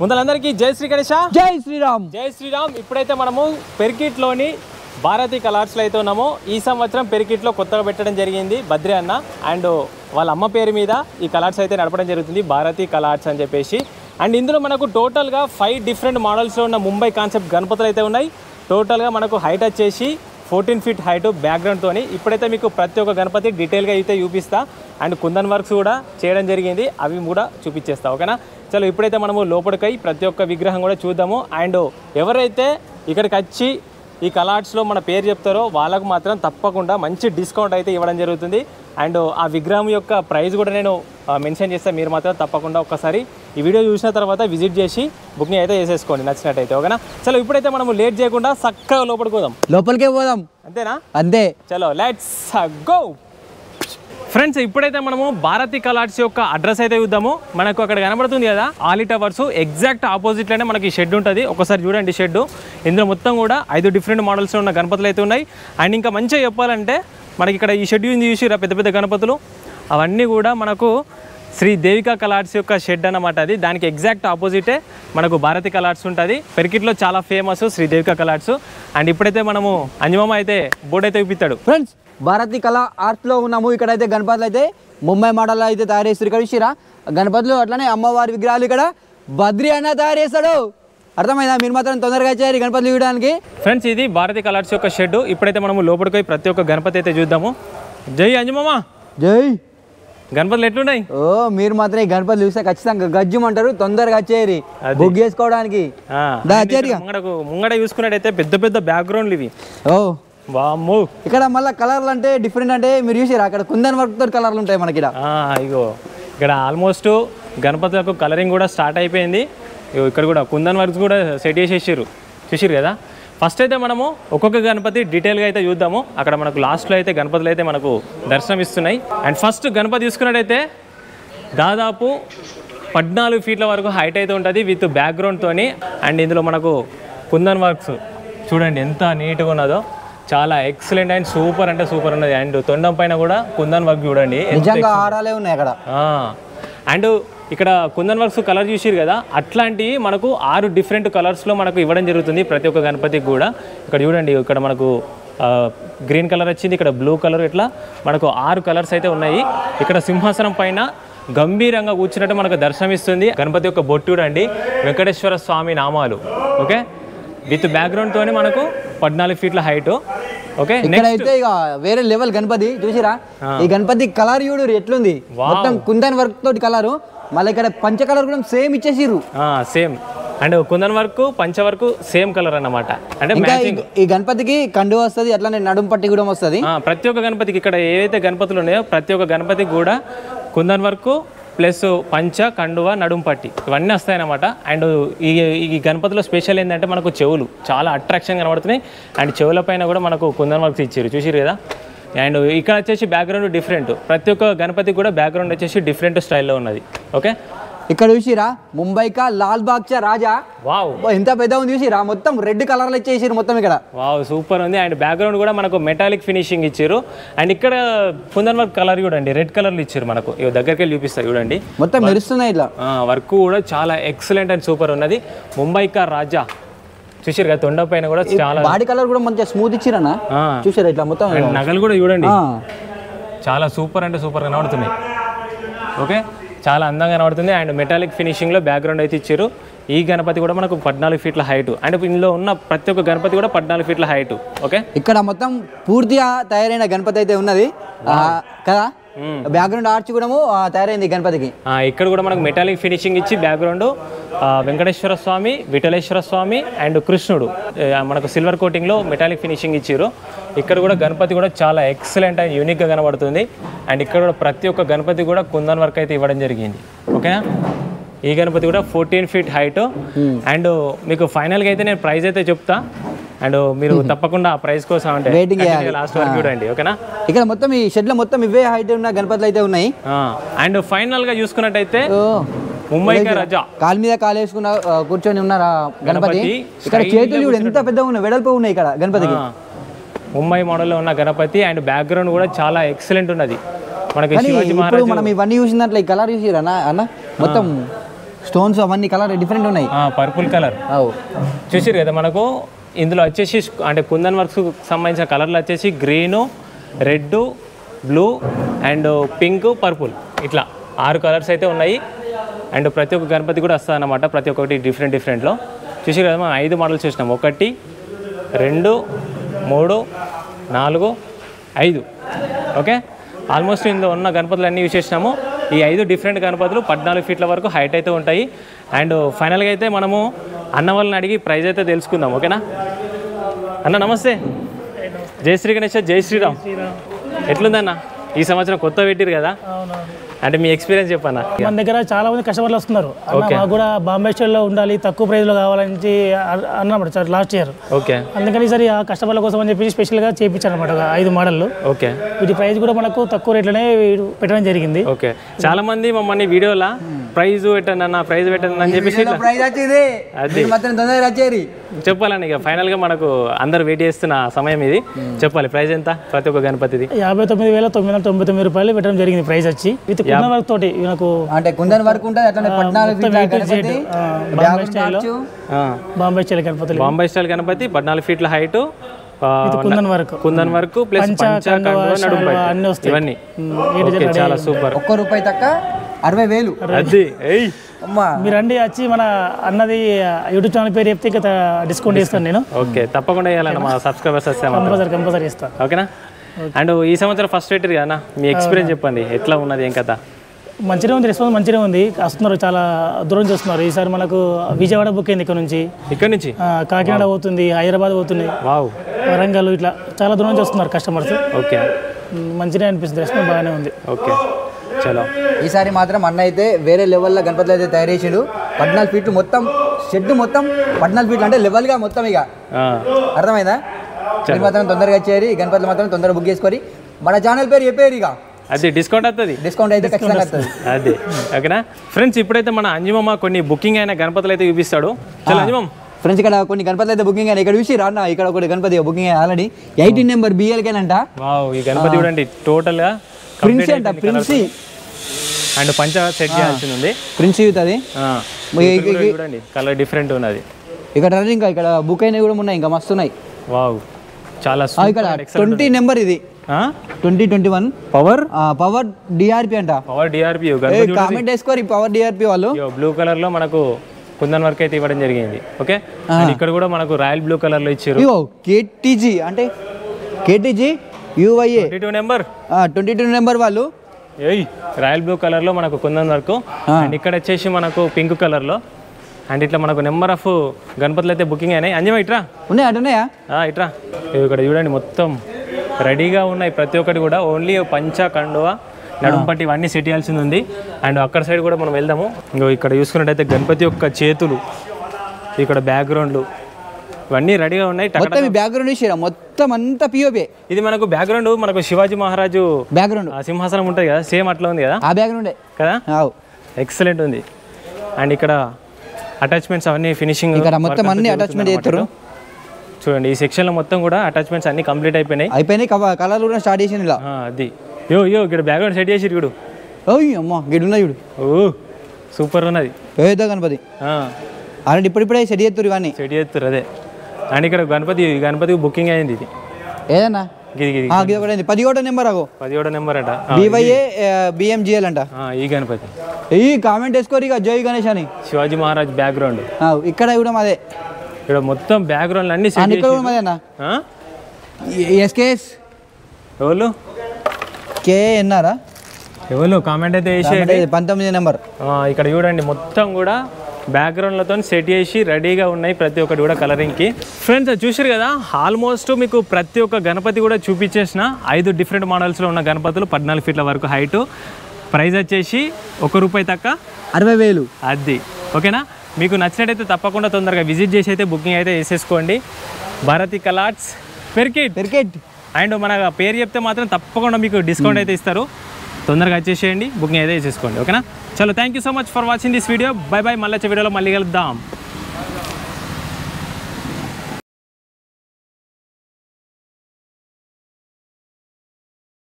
ముందలందరికీ జై శ్రీ గణేశ, జై శ్రీరామ్. జై శ్రీరామ్. ఇప్పుడైతే మనము పెరికిట్లోని భారతి కలర్స్లో అయితే ఉన్నాము. ఈ సంవత్సరం పెరికిట్లో కొత్తగా పెట్టడం జరిగింది బద్రి అన్న అండ్ వాళ్ళ అమ్మ పేరు మీద ఈ కలర్స్ అయితే నడపడం జరుగుతుంది, భారతి కలర్స్ అని చెప్పేసి. అండ్ ఇందులో మనకు టోటల్గా 5 డిఫరెంట్ మోడల్స్లో ఉన్న ముంబై కాన్సెప్ట్ గణపతులు అయితే ఉన్నాయి. టోటల్గా మనకు హైట్ వచ్చేసి 14 ఫీట్ హైట్ బ్యాక్గ్రౌండ్తో. ఇప్పుడైతే మీకు ప్రతి ఒక్క గణపతి డీటెయిల్గా అయితే చూపిస్తా అండ్ కుందన్ వర్క్స్ కూడా చేయడం జరిగింది, అవి కూడా చూపించేస్తా. ఓకేనా? చలో ఇప్పుడైతే మనము లోపలికై ప్రతి ఒక్క విగ్రహం కూడా చూద్దాము. అండ్ ఎవరైతే ఇక్కడికి వచ్చి ఈ కలార్ట్స్లో మన పేరు చెప్తారో వాళ్ళకు మాత్రం తప్పకుండా మంచి డిస్కౌంట్ అయితే ఇవ్వడం జరుగుతుంది. అండ్ ఆ విగ్రహం యొక్క ప్రైస్ కూడా నేను మెన్షన్ చేస్తాను, మీరు మాత్రం తప్పకుండా ఒక్కసారి ఈ వీడియో చూసిన తర్వాత విజిట్ చేసి బుకింగ్ అయితే చేసేసుకోండి నచ్చినట్టయితే. ఓకేనా? చలో ఇప్పుడైతే మనము లేట్ చేయకుండా చక్కగా లోపలికే పోదాం. అంతేనా? అంతే. చలో లెట్స్ గో. ఫ్రెండ్స్, ఇప్పుడైతే మనము భారతి కలర్స్ యొక్క అడ్రస్ అయితే చూద్దాము. మనకు అక్కడ కనబడుతుంది కదా ఆలి టవర్స్, ఎగ్జాక్ట్ ఆపోజిట్లోనే మనకి షెడ్ ఉంటుంది. ఒకసారి చూడండి షెడ్. ఇందులో మొత్తం కూడా 5 డిఫరెంట్ మోడల్స్ ఉన్న గణపతులు అయితే ఉన్నాయి. అండ్ ఇంకా మంచిగా చెప్పాలంటే మనకి ఇక్కడ ఈ షెడ్ చూసిరా పెద్ద పెద్ద గణపతులు, అవన్నీ కూడా మనకు శ్రీ దేవికా కలర్స్ యొక్క షెడ్ అన్నమాట. అది దానికి ఎగ్జాక్ట్ ఆపోజిటే మనకు భారతి కలర్స్ ఉంటుంది. పెరికిట్లో చాలా famous Shri Devika colours. And ఇప్పుడైతే మనము అంజమామ అయితే బోర్డు అయితే చూపిస్తాడు. ఫ్రెండ్స్, భారతి కళా ఆర్ట్స్లో ఉన్నాము. ఇక్కడైతే గణపతులు అయితే ముంబై మోడల్ అయితే తయారు చేస్తారు. ఇక్కడ చూసిరా గణపతులు, అట్లనే అమ్మవారి విగ్రహాలు ఇక్కడ బద్రి అన్న తయారు చేస్తాడు. అర్థమైందా? మీరు మాత్రం తొందరగా వచ్చారు గణపతులు ఇవ్వడానికి. ఫ్రెండ్స్, ఇది భారతి కలర్స్ యొక్క షెడ్. ఇప్పుడైతే మనము లోపలికి పోయి ప్రతి ఒక్క గణపతి అయితే చూద్దాము. జై అంజమామ. జై. గణపతులు ఎట్లున్నాయి? ఓ, మీరు మాత్రం ఈ గణపతులు చూస్తే ఖచ్చితంగా గజ్జుమంటారు. తొందరగా వచ్చేరి బుక్ చేసుకోవడానికి. ముంగడ చూసుకున్నట్టయితే పెద్ద పెద్ద బ్యాక్గ్రౌండ్లు ఇవి. ఓ వామ్మో. ఇక్కడ మళ్ళీ కలర్లు అంటే డిఫరెంట్, అంటే మీరు చూసారా అక్కడ కుందన్ వర్క్ తోటి కలర్లు ఉంటాయి మనకి. ఇగో ఇక్కడ ఆల్మోస్ట్ గణపతులకు కలరింగ్ కూడా స్టార్ట్ అయిపోయింది. ఇక్కడ కూడా కుందన్ వర్క్స్ కూడా సెట్ చేసేసారు, చూసిరు కదా. ఫస్ట్ అయితే మనము ఒక్కొక్క గణపతి డీటెయిల్గా అయితే చూద్దాము. అక్కడ మనకు లాస్ట్లో అయితే గణపతులు అయితే మనకు దర్శనం ఇస్తున్నాయి. అండ్ ఫస్ట్ గణపతి చూసుకున్నట్టయితే దాదాపు 14 ఫీట్ల వరకు హైట్ అయితే ఉంటుంది విత్ బ్యాక్గ్రౌండ్తోని. అండ్ ఇందులో మనకు కుందన్ వర్క్స్ చూడండి ఎంత నీట్గా ఉన్నదో, చాలా ఎక్సలెంట్ అండ్ సూపర్ అంటే సూపర్ ఉన్నది. అండ్ తొండం పైన కూడా కుందన్ వర్క్ చూడండి, నిజంగా ఆరాలే ఉన్నాయి అక్కడ. అండ్ ఇక్కడ కుందన్ వర్క్స్ కలర్ చూసిరు కదా, అట్లాంటివి మనకు 6 డిఫరెంట్ కలర్స్లో మనకు ఇవ్వడం జరుగుతుంది ప్రతి ఒక్క గణపతికి కూడా. ఇక్కడ చూడండి, ఇక్కడ మనకు గ్రీన్ కలర్ వచ్చింది, ఇక్కడ బ్లూ కలర్, ఇట్లా మనకు 6 కలర్స్ అయితే ఉన్నాయి. ఇక్కడ సింహాసనం పైన గంభీరంగా కూర్చున్నట్టు మనకు దర్శనమిస్తుంది. గణపతి యొక్క బొట్టు చూడండి, వెంకటేశ్వర స్వామి నామాలు. ఓకే, విత్ బ్యాక్గ్రౌండ్ తోని మనకు 14 ఫీట్ల హైట్. ఓకే, అయితే ఇక వేరే లెవెల్ గణపతి చూసిరా. ఈ గణపతి కలర్ చూడు ఎట్లుంది, మొత్తం కుందన్ వర్క్ తోటి కలరు. మళ్ళీ ఇక్కడ పంచ కలర్ కూడా సేమ్ ఇచ్చేసిరు, సేమ్. అండ్ కుందన్ వర్క్ పంచ వర్క్ సేమ్ కలర్ అన్నమాట. అంటే ఈ గణపతికి కండు వస్తుంది, అట్లానే నడుం పట్టి కూడా వస్తుంది. ప్రతి ఒక్క గణపతికి ఇక్కడ ఏవైతే గణపతులు ఉన్నాయో ప్రతి ఒక్క గణపతికి కూడా కుందన్ వర్క్ ప్లస్ పంచ, కండువ, నడుం పట్టి ఇవన్నీ వస్తాయన్నమాట. అండ్ ఈ గణపతిలో స్పెషల్ ఏంటంటే మనకు చెవులు చాలా అట్రాక్షన్ కనబడుతున్నాయి. అండ్ చెవుల పైన కూడా మనకు కుందన్ వర్క్స్ ఇచ్చారు, చూసిరు కదా. అండ్ ఇక్కడ వచ్చేసి బ్యాక్గ్రౌండ్ డిఫరెంట్, ప్రతి ఒక్క గణపతికి కూడా బ్యాక్గ్రౌండ్ వచ్చేసి డిఫరెంట్ స్టైల్లో ఉన్నది. ఓకే, ఇక్కడ చూసిరా ముంబైకా లాల్ బాగ్చా రాజా. వావ్, ఎంత పెద్ద ఉంది చూసిరా, మొత్తం రెడ్ కలర్లో ఇచ్చేసారు మొత్తం ఇక్కడ. వావ్, సూపర్ ఉంది. అండ్ బ్యాక్గ్రౌండ్ కూడా మనకు మెటాలిక్ ఫినిషింగ్ ఇచ్చారు. అండ్ ఇక్కడ కుందన్ వర్క్ కలర్ చూడండి, రెడ్ కలర్లు ఇచ్చారు మనకు. దగ్గరికి వెళ్ళి చూపిస్తారు చూడండి, మొత్తం మెరుస్తున్నాయి ఇట్లా. వర్క్ కూడా చాలా ఎక్సలెంట్ అండ్ సూపర్ ఉన్నది. ముంబైకా రాజా చూసారు కదా, తొండ పైన కూడా చాలా బాడీ కలర్ కూడా మంచిగా స్మూత్ ఇచ్చిరన్నా, చూసారు ఇట్లా మొత్తం. నగలు కూడా చూడండి చాలా సూపర్ అంటే సూపర్ కనబడుతున్నాయి. ఓకే, చాలా అందంగా కనబడుతుంది. అండ్ మెటాలిక్ ఫినిషింగ్లో బ్యాక్గ్రౌండ్ అయితే ఇచ్చారు. ఈ గణపతి కూడా మనకు 14 ఫీట్ల హైట్. అండ్ ఇందులో ఉన్న ప్రతి ఒక్క గణపతి కూడా 14 ఫీట్ల హైట్. ఓకే, ఇక్కడ మొత్తం పూర్తిగా తయారైన గణపతి అయితే ఉన్నది కదా. బ్యాక్గ్రౌండ్ ఆర్చ్ కూడా తయారైంది గణపతికి. ఇక్కడ కూడా మనకు మెటాలిక్ ఫినిషింగ్ ఇచ్చి బ్యాక్గ్రౌండ్ వెంకటేశ్వర స్వామి, విఠలేశ్వర స్వామి అండ్ కృష్ణుడు మనకు సిల్వర్ కోటింగ్లో మెటాలిక్ ఫినిషింగ్ ఇచ్చారు. ఇక్కడ కూడా గణపతి కూడా చాలా ఎక్సలెంట్ అండ్ యూనిక్గా కనబడుతుంది. అండ్ ఇక్కడ కూడా ప్రతి ఒక్క గణపతి కూడా కుందన్ వర్క్ అయితే ఇవ్వడం జరిగింది. ఓకేనా, ఈ గణపతి కూడా 14 ఫీట్ హైట్. అండ్ మీకు ఫైనల్గా అయితే నేను ప్రైస్ అయితే చెప్తా. అండ్ మీరు తప్పకుండా ఆ ప్రైస్ కోసం అంటే లాస్ట్ వరకు చూడండి. ఓకేనా, ఇక్కడ మొత్తం ఈ షెడ్ లో మొత్తం ఇవే హైట్ ఉన్న గణపతులు అయితే ఉన్నాయి. అండ్ ఫైనల్ గా చూసుకున్నట్టయితే ముంబైకా రాజా కాలు మీద కాలు వేసుకున్న కూర్చొని ఉన్నారా గణపతి. ఇక్కడ చేతులు కూడా ఎంత పెద్దగా ఉన్నాయి, వెడల్పు ఉన్నాయి ఇక్కడ గణపతికి. ముంబై మోడల్లో ఉన్న గణపతి. అండ్ బ్యాక్గ్రౌండ్ కూడా చాలా ఎక్సలెంట్ ఉన్నది మనకి. శివాజీ మహారాజ్ మనం ఇవన్నీ చూసినట్లు ఈ కలర్ చూసిరా అన్న, మొత్తం స్టోన్స్ అవన్నీ కలర్ డిఫరెంట్ ఉన్నాయి. పర్పుల్ కలర్ చూసారు కదా. మనకు ఇందులో వచ్చేసి అంటే కుందన్ వర్క్స్ సంబంధించిన కలర్లు వచ్చేసి green, red, blue and pink, purple ఇట్లా 6 కలర్స్ అయితే ఉన్నాయి. అండ్ ప్రతి ఒక్క గణపతి కూడా వస్తుంది అన్నమాట, ప్రతి ఒక్కటి డిఫరెంట్లో. చూసారు కదా మనం 5 మోడల్స్ చూసినాం. 1 2 3 4 5. ఓకే, ఆల్మోస్ట్ ఇందులో ఉన్న గణపతులు అన్నీ యూజ్ చేసినాము. ఈ 5 డిఫరెంట్ గణపతులు 14 ఫీట్ల వరకు హైట్ అయితే ఉంటాయి. అండ్ ఫైనల్గా అయితే మనము అన్న వాళ్ళని అడిగి ప్రైజ్ అయితే తెలుసుకుందాం. ఓకేనా అన్న? నమస్తే. జై శ్రీ గణేష్, జై శ్రీరామ్. ఎట్లుందన్న ఈ సంవత్సరం కొత్త పెట్టిరు కదా, అంటే మీ ఎక్స్పీరియన్స్ చెప్పన్నా. మన దగ్గర చాలా మంది కస్టమర్లు వస్తున్నారు, మాకు కూడా బాంబే స్టైల్లో ఉండాలి, తక్కువ ప్రైస్లో కావాలని అన్నమాట సార్ లాస్ట్ ఇయర్. ఓకే, అందుకని సరే ఆ కస్టమర్ల కోసం అని చెప్పి స్పెషల్గా చేయించారు అనమాట 5 మోడళ్ళు. ఓకే, వీటి ప్రైస్ కూడా మనకు తక్కువ రేట్లోనే పెట్టడం జరిగింది. ఓకే, చాలా మంది మమ్మల్ని వీడియోలో ప్రైజ్ పెట్టండి ప్రైజ్ పెట్టండి అని చెప్పేసి చెప్పాలని ఇక ఫైనల్గా మనకు అందరు వెయిట్ చేస్తున్న సమయం ఇది. చెప్పాలి ప్రైజ్ ఎంత ప్రతి ఒక్క గణపతిది? 59,999 రూపాయలు పెట్టడం జరిగింది ప్రైస్ వచ్చి. విత్ కుందన్ వర్క్ తోటి మనకు అంటే కుందన్ వర్క్ ఉంటుంది అట్లా 14 బాంబే స్టైల్ గణపతి. బాంబే స్టైల్ గణపతి 14 ఫీట్ల హైట్, కుందన్ వర్క్ ప్లస్ అన్ని వస్తాయి. ఇవన్నీ చాలా సూపర్. ₹1 తక్క 60,000. అది మీరు రండి వచ్చి మన అన్నది యూట్యూబ్ ఛానల్ పేరు చెప్తే ఇంకా డిస్కౌంట్ ఇస్తాను నేను. ఓకే, తప్పకుండా ఇవ్వాలన్న మా సబ్స్క్రైబర్స్ కంపల్సరీ ఇస్తాను. ఓకేనా? అండ్ ఈ సంవత్సరం ఫస్ట్ పెట్టారు కదా, మీ ఎక్స్పీరియన్స్ చెప్పండి, ఎట్లా ఉన్నది, ఏం కథ? మంచిగా ఉంది, రెస్పాన్స్ మంచిగా ఉంది. వస్తున్నారు, చాలా దూరం నుంచి వస్తున్నారు. ఈసారి మనకు విజయవాడ బుక్ అయింది, ఇక్కడ నుంచి కాకినాడ పోతుంది, హైదరాబాద్ పోతుంది, వరంగల్, ఇట్లా చాలా దూరం నుంచి వస్తున్నారు కస్టమర్స్. ఓకే, మంచిగా అనిపిస్తుంది, రెస్పాన్స్ బాగానే ఉంది. ఓకే, చలో. ఈసారి మాత్రం అన్న అయితే వేరే లెవెల్లో గణపతులు అయితే తయారు చేసిండు. 14 ఫీట్లు మొత్తం షెడ్, మొత్తం 14 ఫీట్లు అంటే లెవెల్గా మొత్తం. ఇక అర్థమైందా? మీరు మాత్రం తొందరగా వచ్చేది, గణపతులు మాత్రం తొందరగా బుక్ చేసుకొని మన ఛానల్ పేరు చెప్పారు. ఇక అది డిస్కౌంట్ అవుతుంది, డిస్కౌంట్ అయితే ఖచ్చితంగా వస్తుంది. అది ఓకేనా ఫ్రెండ్స్? ఇప్పుడైతే మన అంజుమమ్మ కొన్ని బుకింగ్ అయిన గణపతులు అయితే చూపిస్తాడు. చలో అంజుమమ్మ. ఫ్రెండ్స్ ఇక్కడ కొన్ని గణపతులు అయితే బుకింగ్ అయినా. ఇక్కడ చూసి రాన్న, ఇక్కడ ఒకటి గణపతి బుకింగ్ అయ్యి ఆల్రెడీ 18 నెంబర్ BLకేనంట. ఈ గణపతి చూడండి, టోటల్ గా ప్రిన్సీ అంట, ప్రిన్సీ అండ్ పంచ సెట్ చేయాల్సింది ఉంది. ప్రిన్సీ అది చూడండి, కలర్ డిఫరెంట్ ఉన్నది. ఇక్కడ రన్నింగ్ ఇక్కడ బుక్ అయినవి కూడా ఉన్నాయి, ఇంకా మస్తు ఉన్నాయి. వావ్, చాలా ఇక్కడ 20 నెంబర్ ఇది 2021 పవర్ DRP అంట. పవర్ DRP కామెంట్ వేసుకోరు పవర్ DRP వాళ్ళు. బ్లూ కలర్ లో మనకు కుందన్ వర్క్ అయితే ఇవ్వడం జరిగింది. ఓకే, ఇక్కడ కూడా మనకు రాయల్ బ్లూ కలర్ లో ఇచ్చారు. KTG అంటే KTG UYA 22 నెంబర్ వాళ్ళు. రాయల్ బ్లూ కలర్ లో మనకు కుందన్ వర్క్. అండ్ ఇక్కడ వచ్చేసి మనకు పింక్ కలర్ లో. అండ్ ఇట్లా మనకు నెంబర్ ఆఫ్ గణపతులు అయితే బుకింగ్ అయినాయి. అంజమా ఇట్రా, ఉన్నాయి అటున్నాయా? ఇట్రా, ఇక్కడ చూడండి మొత్తం రెడీగా ఉన్నాయి ప్రతి ఒక్కటి కూడా. ఓన్లీ పంచ, కండువ, నడుము పట్టి ఇవన్నీ సెట్ చేయాల్సింది ఉంది. అండ్ అక్కడ సైడ్ కూడా మనం వెళ్దాము. ఇంకో ఇక్కడ చూసుకున్నట్టయితే గణపతి యొక్క చేతులు, ఇక్కడ బ్యాక్గ్రౌండ్లు ఇవన్నీ రెడీగా ఉన్నాయి. బ్యాక్గ్రౌండ్ మొత్తం అంతా POP. ఇది మనకు బ్యాక్గ్రౌండ్ మనకు శివాజీ మహారాజు బ్యాక్గ్రౌండ్ సింహాసనం ఉంటుంది కదా, సేమ్ అట్లా ఉంది కదా, ఆ బ్యాక్గ్రౌండే కదా. ఎక్సలెంట్ ఉంది. అండ్ ఇక్కడ అటాచ్మెంట్స్ అవన్నీ ఫినిషింగ్, ఇక్కడ మొత్తం అన్ని అటాచ్మెంట్ చేస్తారు. చూడండి ఈ సెక్షన్ లో మొత్తం కూడా అటాచ్మెంట్స్ అన్ని కంప్లీట్ అయిపోయినాయి. కలర్ కూడా స్టార్ట్ చేసిన ఇలా. అది ఇక్కడ బ్యాక్గ్రౌండ్ సెట్ చేసి చూడు. అమ్మా గిడ్ ఉన్నాయి చూడు. సూపర్ ఉన్నది ఏదో గణపతి ఆల్రెడీ ఇప్పుడిప్పుడే సెట్ చేస్తారు, ఇవన్నీ సెట్ చేస్తారు. అదే. అండ్ ఇక్కడ గణపతికి బుకింగ్ అయింది. ఇది ఏదన్నా 17 నెంబర్ 17 నెంబర్ అంట, BYA BMGL అంట. ఈ గణపతి ఈ కామెంట్ వేసుకోరు ఇక జై గణేష్ అని. శివాజీ మహారాజ్ బ్యాక్గ్రౌండ్ ఇక్కడ కూడా అదే. ఇక్కడ మొత్తం బ్యాక్గ్రౌండ్ అన్ని ఇక్కడ కూడా అదేనా. SKS ఎవరు KNR ఎవరు కామెంట్ అయితే వేసి 19 నెంబర్. ఇక్కడ చూడండి మొత్తం కూడా బ్యాక్గ్రౌండ్లతో సెట్ చేసి రెడీగా ఉన్నాయి ప్రతి ఒక్కటి కూడా కలరింగ్కి. ఫ్రెండ్స్ చూసారు కదా, ఆల్మోస్ట్ మీకు ప్రతి ఒక్క గణపతి కూడా చూపించేసిన 5 డిఫరెంట్ మోడల్స్లో ఉన్న గణపతులు 14 ఫీట్ల వరకు హైటు. ప్రైస్ వచ్చేసి ₹1 తక్క 60,000. అది ఓకేనా? మీకు నచ్చినట్టయితే తప్పకుండా తొందరగా విజిట్ చేసి అయితే బుకింగ్ అయితే వేసేసుకోండి. భారతి కలార్ట్స్ పెర్కిట్. అండ్ మన పేరు చెప్తే మాత్రం తప్పకుండా మీకు డిస్కౌంట్ అయితే ఇస్తారు. తొందరగా వచ్చేసేయండి, బుకింగ్ అయితే వేసేసుకోండి. ఓకేనా? చలో, thank you so much for watching this video. By by. మళ్ళీ వచ్చే వీడియోలో మళ్ళీ కలుద్దాం.